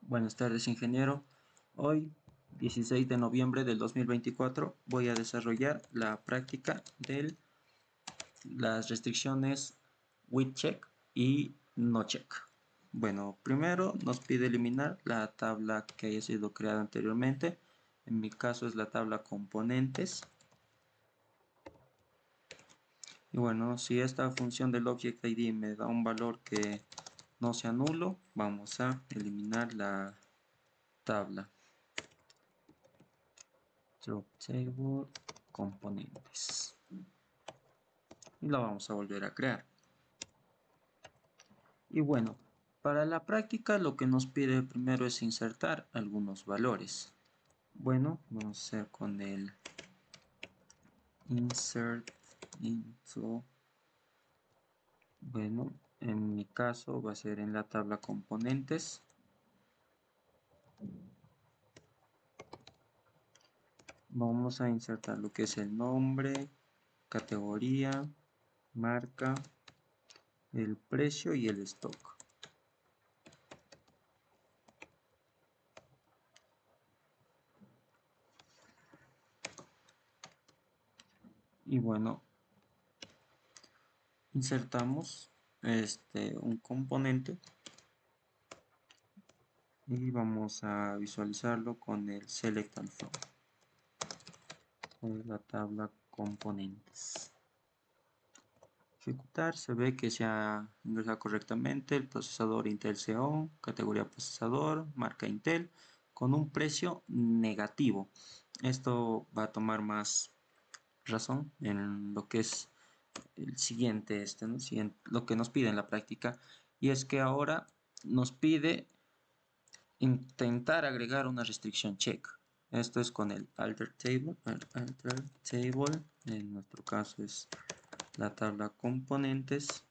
Buenas tardes, ingeniero. Hoy, 16 de noviembre del 2024, voy a desarrollar la práctica de las restricciones with check y no check. Bueno, primero nos pide eliminar la tabla que haya sido creada anteriormente. En mi caso es la tabla componentes. Y bueno, si esta función del object id me da un valor que no sea nulo, vamos a eliminar la tabla. Drop table componentes y la vamos a volver a crear. Y bueno, para la práctica lo que nos pide primero es insertar algunos valores. Bueno, vamos a hacer con el insert into. Bueno, en mi caso va a ser en la tabla componentes. Vamos a insertar lo que es el nombre, categoría, marca, el precio y el stock. Y bueno, insertamos un componente y vamos a visualizarlo con el select and from con la tabla componentes. Ejecutar, se ve que se ha ingresado correctamente el procesador Intel Xeon, categoría procesador, marca Intel, con un precio negativo. Esto va a tomar más razón en lo que es el siguiente, ¿no? Lo que nos pide en la práctica, y es que ahora nos pide intentar agregar una restricción check. Esto es con el alter table, en nuestro caso es la tabla componentes,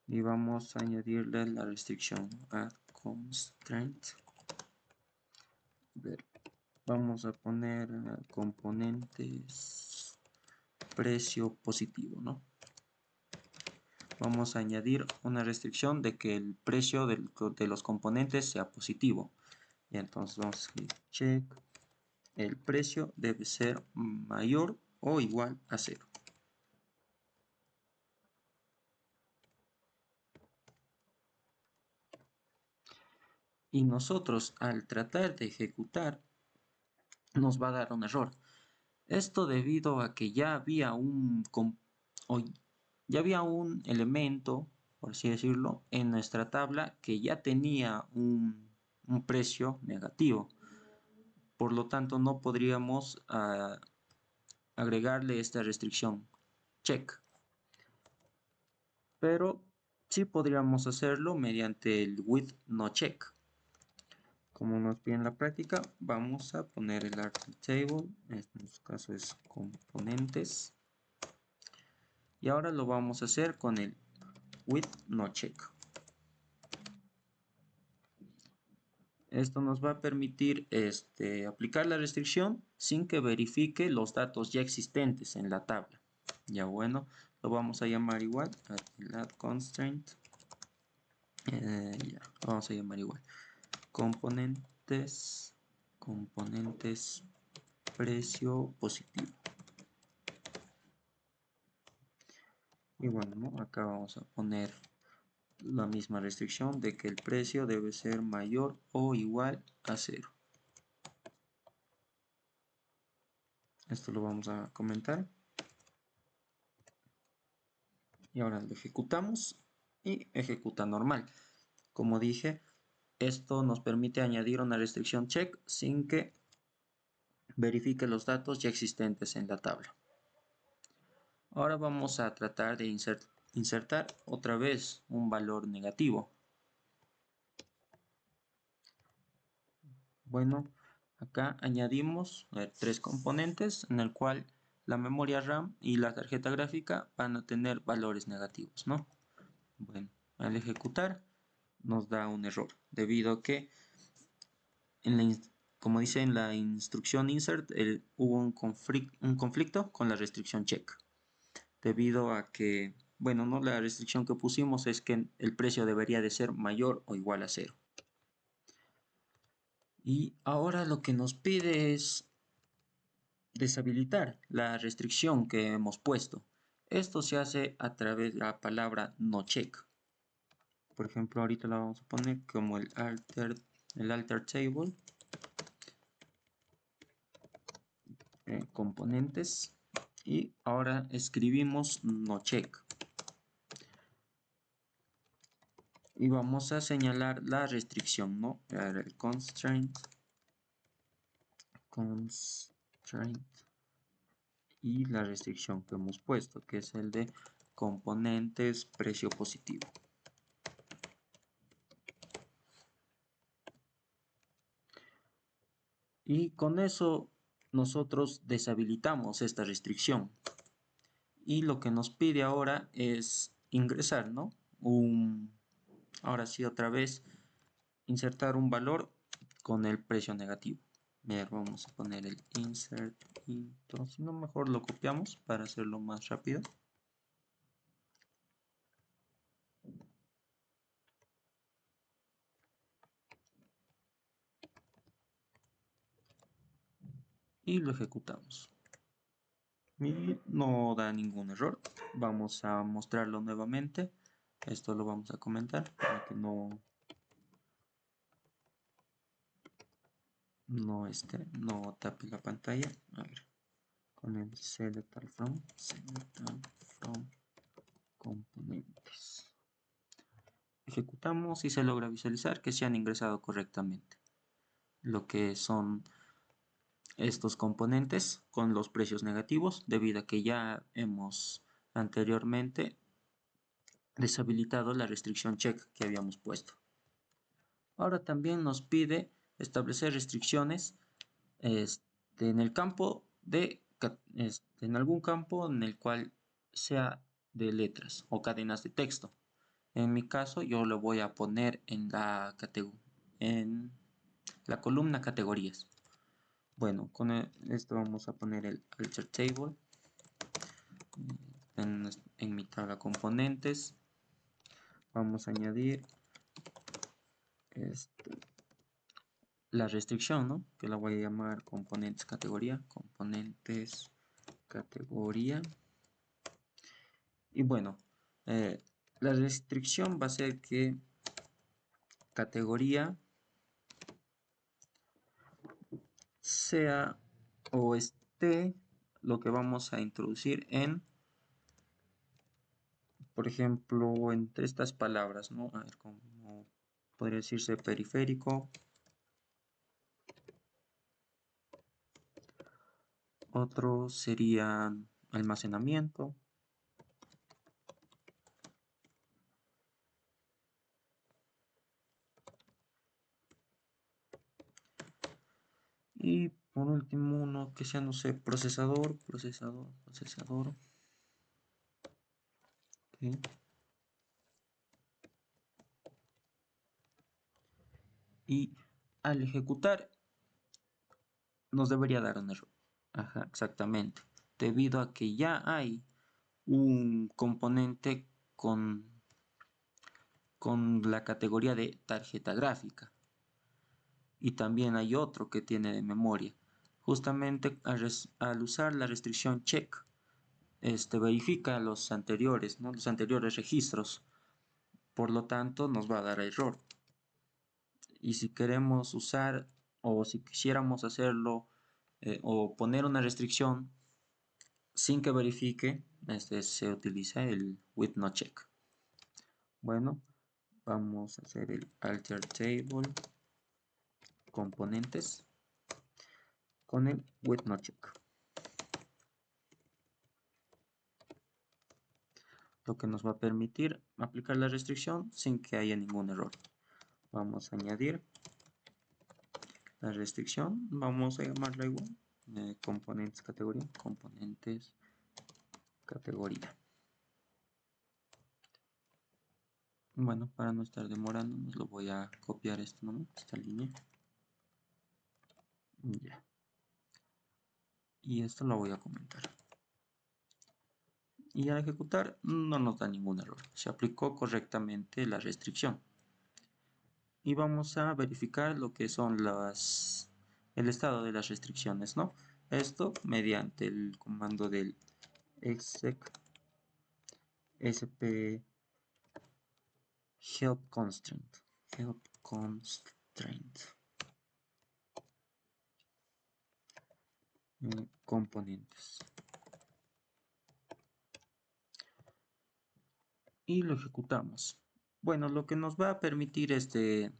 y vamos a añadirle la restricción add constraint. Vamos a poner componentes precio positivo, ¿no? Vamos a añadir una restricción de que el precio de los componentes sea positivo. Y entonces vamos a escribir check, el precio debe ser mayor o igual a 0. Y nosotros al tratar de ejecutar nos va a dar un error. Esto debido a que ya había un elemento, por así decirlo, en nuestra tabla que ya tenía un precio negativo. Por lo tanto, no podríamos agregarle esta restricción check. Pero sí podríamos hacerlo mediante el with no check. Como nos pide en la práctica, vamos a poner el article table, en este caso es componentes, y ahora lo vamos a hacer con el with no check. Esto nos va a permitir aplicar la restricción sin que verifique los datos ya existentes en la tabla. Ya bueno, lo vamos a llamar igual, add constraint, ya, lo vamos a llamar igual, componentes precio positivo. Y bueno, ¿no? Acá vamos a poner la misma restricción de que el precio debe ser mayor o igual a 0. Esto lo vamos a comentar. Y ahora lo ejecutamos y ejecuta normal. Como dije, esto nos permite añadir una restricción check sin que verifique los datos ya existentes en la tabla. Ahora vamos a tratar de insertar otra vez un valor negativo. Bueno, acá añadimos 3 componentes en el cual la memoria RAM y la tarjeta gráfica van a tener valores negativos, ¿no? Bueno, al ejecutar nos da un error debido a que como dice en la instrucción insert, hubo un conflicto con la restricción check, debido a que, bueno, no, la restricción que pusimos es que el precio debería de ser mayor o igual a 0. Y ahora lo que nos pide es deshabilitar la restricción que hemos puesto. Esto se hace a través de la palabra nocheck. Por ejemplo, ahorita la vamos a poner como el alter table, componentes, y ahora escribimos nocheck y vamos a señalar la restricción, ¿no? El constraint y la restricción que hemos puesto, que es el de componentes precio positivo. Y con eso nosotros deshabilitamos esta restricción. Y lo que nos pide ahora es ingresar, ¿no? Ahora sí, otra vez, insertar un valor con el precio negativo. Bien, vamos a poner el insert intro, si no mejor lo copiamos para hacerlo más rápido. Y lo ejecutamos. Y no da ningún error. Vamos a mostrarlo nuevamente. Esto lo vamos a comentar para que no no tape la pantalla. A ver, con el select all from componentes. Ejecutamos y se logra visualizar que se han ingresado correctamente lo que son estos componentes con los precios negativos, debido a que ya hemos anteriormente deshabilitado la restricción check que habíamos puesto. Ahora también nos pide establecer restricciones en el campo en algún campo en el cual sea de letras o cadenas de texto. En mi caso yo lo voy a poner en la columna categorías. Bueno, con esto vamos a poner el alter table en mi tabla componentes. Vamos a añadir la restricción, ¿no? Que la voy a llamar componentes categoría, y bueno, la restricción va a ser que categoría sea o esté lo que vamos a introducir por ejemplo, entre estas palabras, ¿no? A ver, cómo podría decirse periférico. Otro sería almacenamiento. Y por último uno que sea, no sé, procesador. ¿Okay? Y al ejecutar nos debería dar un error. Ajá, exactamente. Debido a que ya hay un componente con la categoría de tarjeta gráfica. Y también hay otro que tiene de memoria. Justamente al usar la restricción check, verifica los anteriores, ¿no? Los anteriores registros. Por lo tanto, nos va a dar error. Y si queremos usar o si quisiéramos hacerlo o poner una restricción sin que verifique, se utiliza el with no check. Bueno, vamos a hacer el alter table componentes con el with no check. Lo que nos va a permitir aplicar la restricción sin que haya ningún error. Vamos a añadir la restricción, vamos a llamarla igual, componentes categoría. Bueno, para no estar demorando, nos lo voy a copiar esto, ¿no? Esta línea. Ya. Y esto lo voy a comentar. Y al ejecutar no nos da ningún error. Se aplicó correctamente la restricción. y vamos a verificar lo que son el estado de las restricciones, ¿no? Esto mediante el comando del exec sp help constraint componentes, y lo ejecutamos. Bueno, lo que nos va a permitir este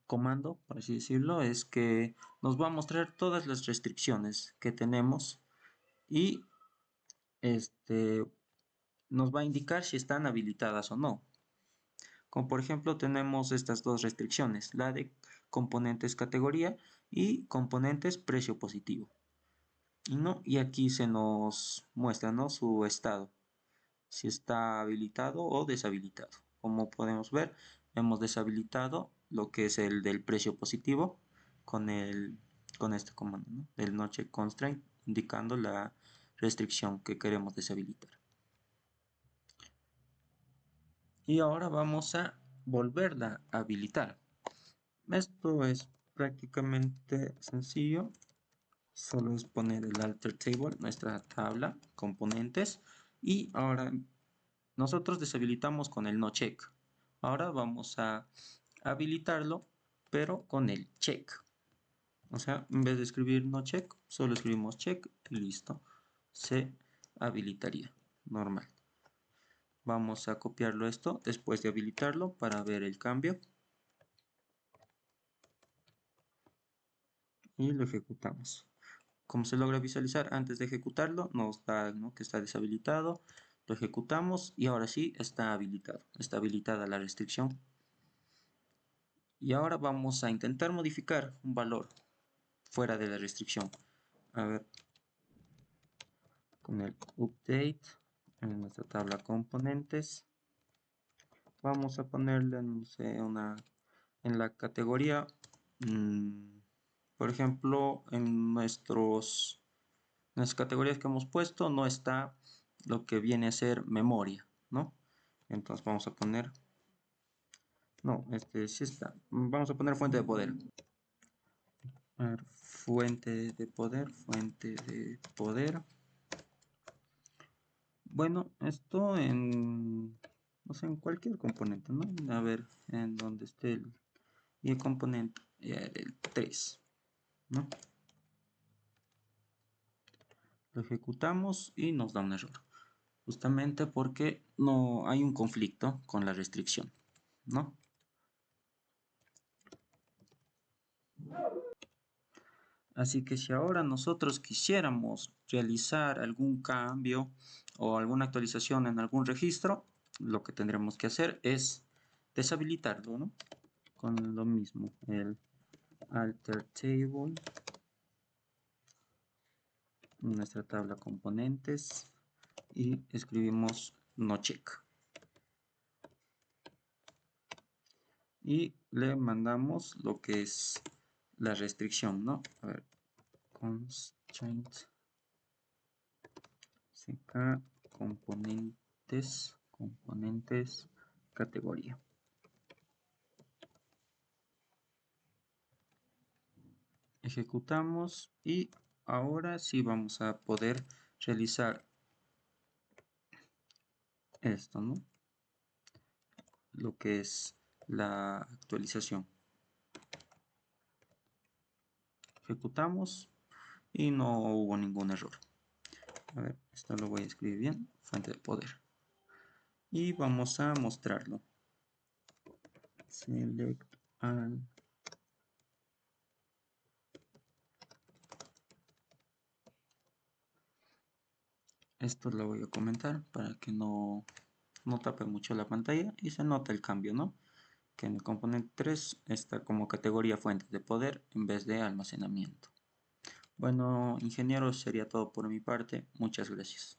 comando, por así decirlo, es que nos va a mostrar todas las restricciones que tenemos y nos va a indicar si están habilitadas o no. Como por ejemplo tenemos estas dos restricciones, la de componentes categoría y componentes precio positivo. ¿No? Y aquí se nos muestra, ¿no?, su estado, si está habilitado o deshabilitado. Como podemos ver, hemos deshabilitado lo que es el del precio positivo con este comando, ¿no?, del nocheck constraint, indicando la restricción que queremos deshabilitar. Y ahora vamos a volverla a habilitar. Esto es prácticamente sencillo. Solo es poner el alter table, nuestra tabla, componentes, y ahora nosotros deshabilitamos con el no check. Ahora vamos a habilitarlo, pero con el check. O sea, en vez de escribir no check, solo escribimos check y listo. Se habilitaría, normal. Vamos a copiarlo esto después de habilitarlo para ver el cambio. Y lo ejecutamos. Como se logra visualizar antes de ejecutarlo, nos da, ¿no?, que está deshabilitado. Lo ejecutamos y ahora sí está habilitado. Está habilitada la restricción. Y ahora vamos a intentar modificar un valor fuera de la restricción. A ver, con el update en nuestra tabla componentes, vamos a ponerle, no sé, en la categoría, por ejemplo, en nuestras categorías que hemos puesto no está lo que viene a ser memoria, ¿no? Entonces vamos a poner, no, sí está, vamos a poner fuente de poder. A ver, fuente de poder. Bueno, esto no sé, en cualquier componente, ¿no? A ver, en donde esté y el componente del 3, ¿no? Lo ejecutamos y nos da un error, justamente porque no hay un conflicto con la restricción, ¿no? Así que si ahora nosotros quisiéramos realizar algún cambio o alguna actualización en algún registro, lo que tendremos que hacer es deshabilitarlo, ¿no? Con lo mismo, el alter table, nuestra tabla componentes, y escribimos no check. Y le mandamos lo que es la restricción, ¿no? A ver, constraint ck componentes categoría. Ejecutamos y ahora sí vamos a poder realizar esto, ¿no? Lo que es la actualización. Ejecutamos y no hubo ningún error. A ver, esto lo voy a escribir bien, fuente de poder. Y vamos a mostrarlo. Select all. Esto lo voy a comentar para que no tape mucho la pantalla y se nota el cambio, ¿no? Que en el componente 3 está como categoría fuente de poder en vez de almacenamiento. Bueno, ingenieros, sería todo por mi parte. Muchas gracias.